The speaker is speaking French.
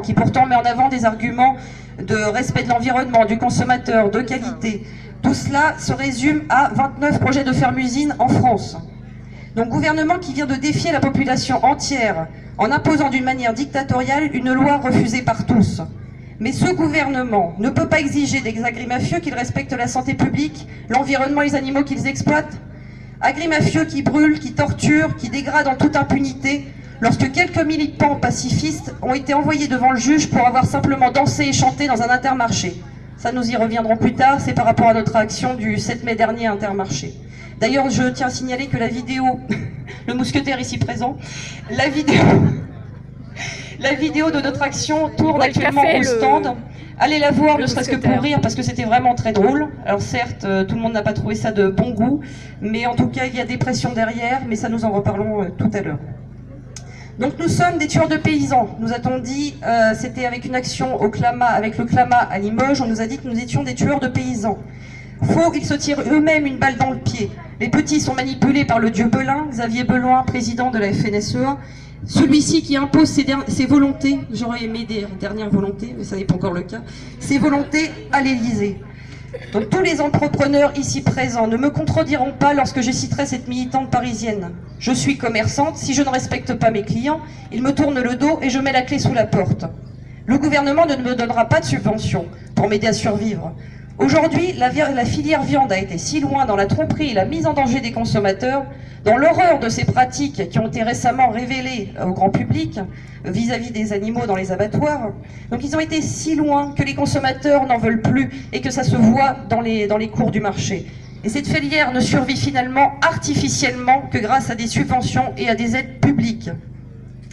Qui pourtant met en avant des arguments de respect de l'environnement, du consommateur, de qualité. Tout cela se résume à 29 projets de ferme-usine en France. Donc gouvernement qui vient de défier la population entière en imposant d'une manière dictatoriale une loi refusée par tous. Mais ce gouvernement ne peut pas exiger des agrimafieux qu'ils respectent la santé publique, l'environnement et les animaux qu'ils exploitent. Agrimafieux qui brûlent, qui torturent, qui dégradent en toute impunité, lorsque quelques militants pacifistes ont été envoyés devant le juge pour avoir simplement dansé et chanté dans un Intermarché. Ça, nous y reviendrons plus tard, c'est par rapport à notre action du 7 mai dernier à Intermarché. D'ailleurs, je tiens à signaler que la vidéo, le mousquetaire ici présent, la vidéo de notre action tourne actuellement au stand. Allez la voir, ne serait-ce que pour rire, parce que c'était vraiment très drôle. Alors certes, tout le monde n'a pas trouvé ça de bon goût, mais en tout cas, il y a des pressions derrière, mais ça nous en reparlons tout à l'heure. Donc nous sommes des tueurs de paysans, nous a-t-on dit, c'était avec une action au Clama, avec le Clama à Limoges, on nous a dit que nous étions des tueurs de paysans. Faux, ils se tirent eux-mêmes une balle dans le pied. Les petits sont manipulés par le dieu Belin, Xavier Beloin, président de la FNSEA, celui-ci qui impose ses volontés, j'aurais aimé des dernières volontés, mais ça n'est pas encore le cas, ses volontés à l'Élysée. Donc tous les entrepreneurs ici présents ne me contrediront pas lorsque je citerai cette militante parisienne. Je suis commerçante, si je ne respecte pas mes clients, ils me tournent le dos et je mets la clé sous la porte. Le gouvernement ne me donnera pas de subvention pour m'aider à survivre. Aujourd'hui, la filière viande a été si loin dans la tromperie et la mise en danger des consommateurs, dans l'horreur de ces pratiques qui ont été récemment révélées au grand public vis-à-vis des animaux dans les abattoirs. Donc ils ont été si loin que les consommateurs n'en veulent plus et que ça se voit dans les cours du marché. Et cette filière ne survit finalement artificiellement que grâce à des subventions et à des aides publiques.